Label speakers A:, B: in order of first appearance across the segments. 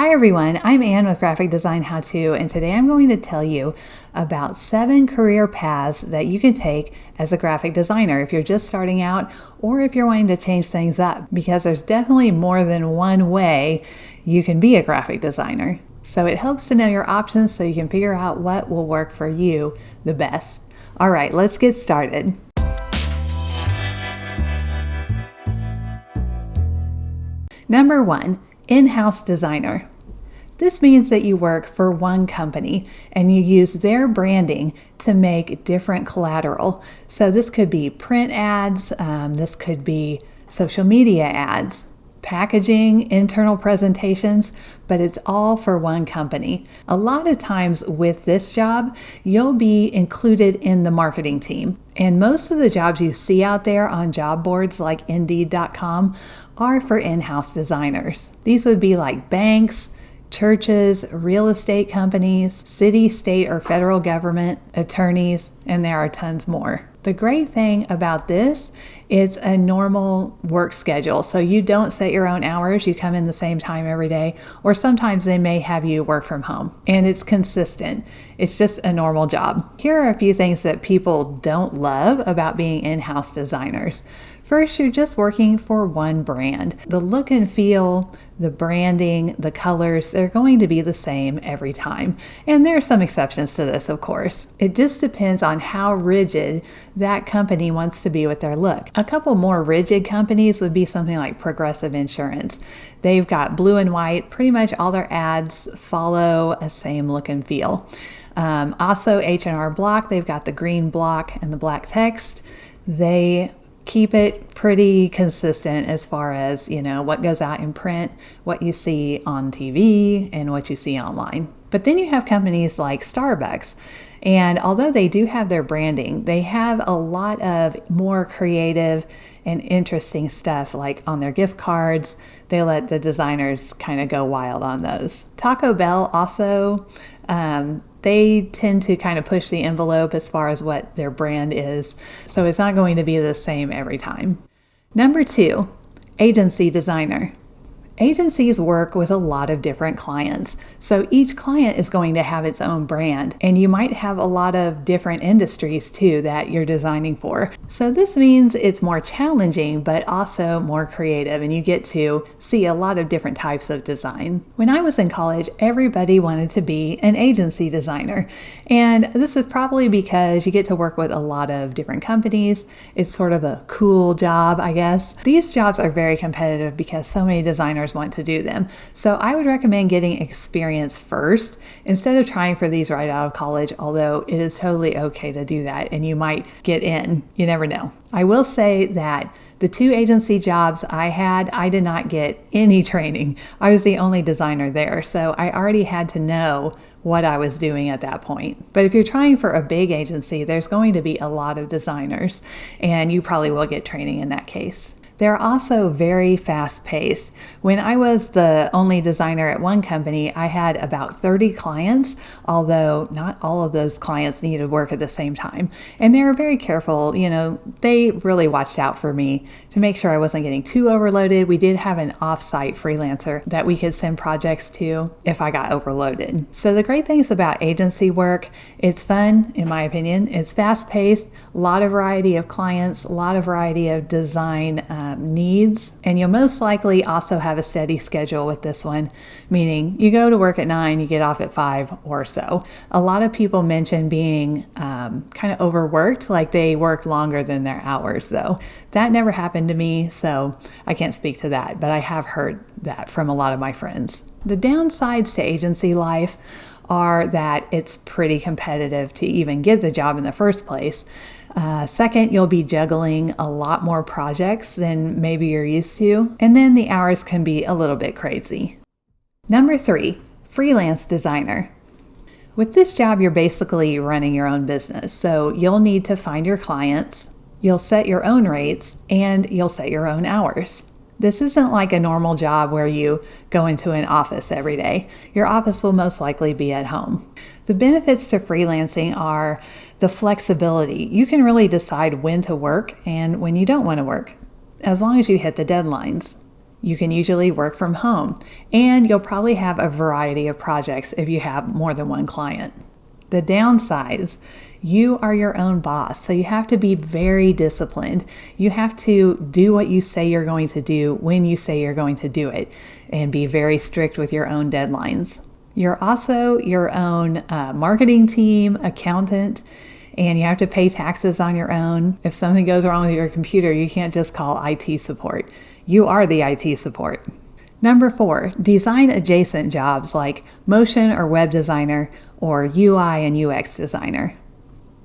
A: Hi everyone, I'm Ann with Graphic Design How To, and today I'm going to tell you about 7 career paths that you can take as a graphic designer if you're just starting out or if you're wanting to change things up, because there's definitely more than one way you can be a graphic designer. So it helps to know your options so you can figure out what will work for you the best. All right, let's get started. Number 1. In-house designer. This means that you work for one company and you use their branding to make different collateral. So this could be print ads, this could be social media ads, packaging, internal presentations, but it's all for one company. A lot of times with this job, you'll be included in the marketing team. And most of the jobs you see out there on job boards like Indeed.com are for in-house designers. These would be like banks, churches, real estate companies, city, state, or federal government, attorneys, and there are tons more. The great thing about this, it's a normal work schedule. So you don't set your own hours, you come in the same time every day, or sometimes they may have you work from home. And it's consistent. It's just a normal job. Here are a few things that people don't love about being in-house designers. First, you're just working for one brand. The look and feel, the branding, the colors, they're going to be the same every time. And there are some exceptions to this, of course. It just depends on how rigid that company wants to be with their look. A couple more rigid companies would be something like Progressive Insurance. They've got blue and white. Pretty much all their ads follow a same look and feel. Also, H&R Block, they've got the green block and the black text. They keep it pretty consistent as far as, what goes out in print, what you see on TV, and what you see online. But then you have companies like Starbucks. And although they do have their branding, they have a lot of more creative and interesting stuff like on their gift cards. They let the designers kind of go wild on those. Taco Bell also, they tend to kind of push the envelope as far as what their brand is. So it's not going to be the same every time. Number 2, agency designer. Agencies work with a lot of different clients, so each client is going to have its own brand, and you might have a lot of different industries too that you're designing for. So this means it's more challenging, but also more creative, and you get to see a lot of different types of design. When I was in college, everybody wanted to be an agency designer, and this is probably because you get to work with a lot of different companies. It's sort of a cool job, I guess. These jobs are very competitive because so many designers want to do them. So I would recommend getting experience first instead of trying for these right out of college, although it is totally okay to do that and you might get in. You never know. I will say that the 2 agency jobs I had, I did not get any training. I was the only designer there, so I already had to know what I was doing at that point. But if you're trying for a big agency, there's going to be a lot of designers, and you probably will get training in that case. They're also very fast-paced. When I was the only designer at one company, I had about 30 clients, although not all of those clients needed work at the same time. And they were very careful. They really watched out for me to make sure I wasn't getting too overloaded. We did have an off-site freelancer that we could send projects to if I got overloaded. So the great things about agency work, it's fun, in my opinion. It's fast-paced, a lot of variety of clients, a lot of variety of design needs, and you'll most likely also have a steady schedule with this one, meaning you go to work at 9, you get off at 5 or so. A lot of people mention being kind of overworked, like they worked longer than their hours, though. That never happened to me, so I can't speak to that, but I have heard that from a lot of my friends. The downsides to agency life are that it's pretty competitive to even get the job in the first place. Second, you'll be juggling a lot more projects than maybe you're used to. And then the hours can be a little bit crazy. Number 3, freelance designer. With this job, you're basically running your own business. So you'll need to find your clients, you'll set your own rates, and you'll set your own hours. This isn't like a normal job where you go into an office every day. Your office will most likely be at home. The benefits to freelancing are the flexibility. You can really decide when to work and when you don't want to work, as long as you hit the deadlines. You can usually work from home, and you'll probably have a variety of projects if you have more than one client. The downsides: you are your own boss, so you have to be very disciplined. You have to do what you say you're going to do when you say you're going to do it, and be very strict with your own deadlines. You're also your own marketing team, accountant, and you have to pay taxes on your own. If something goes wrong with your computer, you can't just call IT support. You are the IT support. Number 4, design adjacent jobs like motion or web designer or UI and UX designer.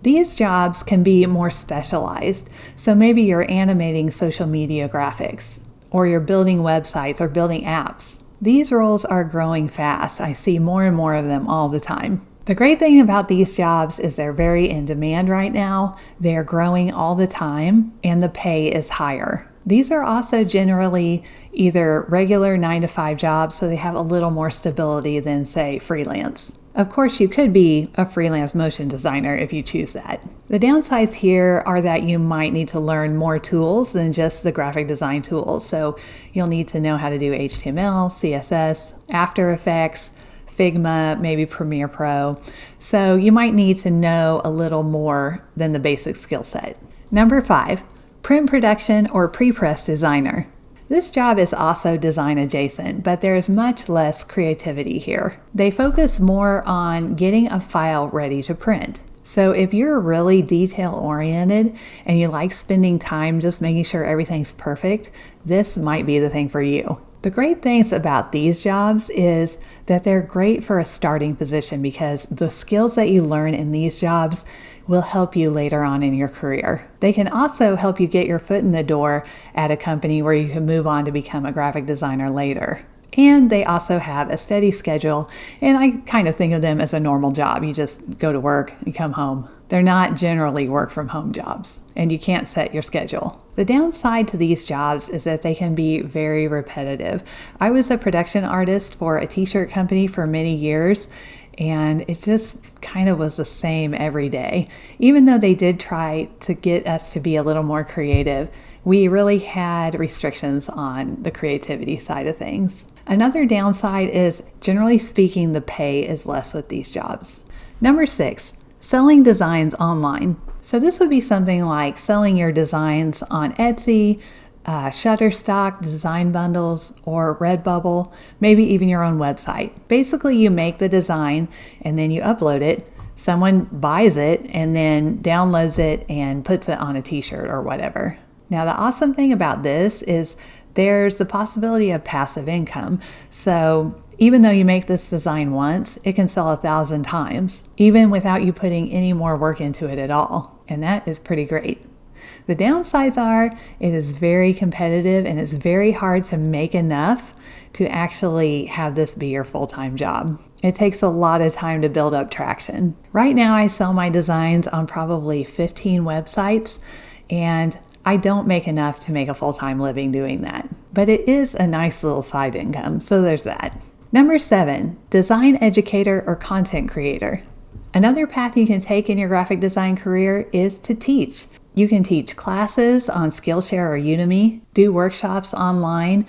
A: These jobs can be more specialized, so maybe you're animating social media graphics, or you're building websites or building apps. These roles are growing fast. I see more and more of them all the time. The great thing about these jobs is they're very in demand right now, they're growing all the time, and the pay is higher. These are also generally either regular 9-to-5 jobs, so they have a little more stability than, say, freelance. Of course, you could be a freelance motion designer if you choose that. The downsides here are that you might need to learn more tools than just the graphic design tools. So you'll need to know how to do HTML, CSS, After Effects, Figma, maybe Premiere Pro. So you might need to know a little more than the basic skill set. Number 5, print production or pre-press designer. This job is also design adjacent, but there's much less creativity here. They focus more on getting a file ready to print. So if you're really detail oriented and you like spending time just making sure everything's perfect, this might be the thing for you. The great things about these jobs is that they're great for a starting position because the skills that you learn in these jobs will help you later on in your career. They can also help you get your foot in the door at a company where you can move on to become a graphic designer later. And they also have a steady schedule, and I kind of think of them as a normal job. You just go to work and come home. They're not generally work from home jobs, and you can't set your schedule. The downside to these jobs is that they can be very repetitive. I was a production artist for a t-shirt company for many years, and it just kind of was the same every day. Even though they did try to get us to be a little more creative, we really had restrictions on the creativity side of things. Another downside is, generally speaking, the pay is less with these jobs. Number 6, selling designs online. So this would be something like selling your designs on Etsy, Shutterstock, Design Bundles, or Redbubble, maybe even your own website. Basically, you make the design and then you upload it. Someone buys it and then downloads it and puts it on a t-shirt or whatever. Now, the awesome thing about this is there's the possibility of passive income. So even though you make this design once, it can sell 1,000 times, even without you putting any more work into it at all. And that is pretty great. The downsides are it is very competitive and it's very hard to make enough to actually have this be your full-time job. It takes a lot of time to build up traction. Right now, I sell my designs on probably 15 websites, and I don't make enough to make a full-time living doing that. But it is a nice little side income, so there's that. Number 7, design educator or content creator. Another path you can take in your graphic design career is to teach. You can teach classes on Skillshare or Udemy, do workshops online,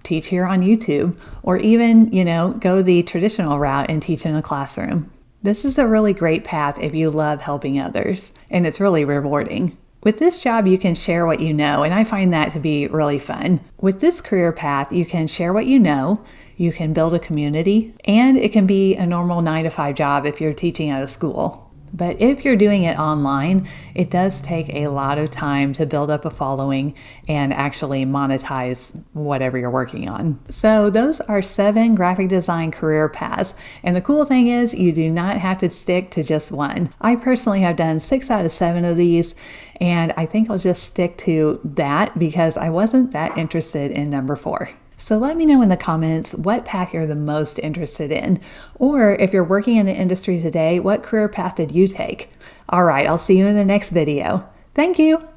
A: teach here on YouTube, or even, go the traditional route and teach in a classroom. This is a really great path if you love helping others, and it's really rewarding. With this job, you can share what you know, and I find that to be really fun. With this career path, you can share what you know, you can build a community, and it can be a normal 9-to-5 job if you're teaching at a school. But if you're doing it online, it does take a lot of time to build up a following and actually monetize whatever you're working on. So those are 7 graphic design career paths. And the cool thing is you do not have to stick to just one. I personally have done 6 out of 7 of these, and I think I'll just stick to that because I wasn't that interested in number 4. So let me know in the comments what path you're the most interested in, or if you're working in the industry today, what career path did you take? All right, I'll see you in the next video. Thank you.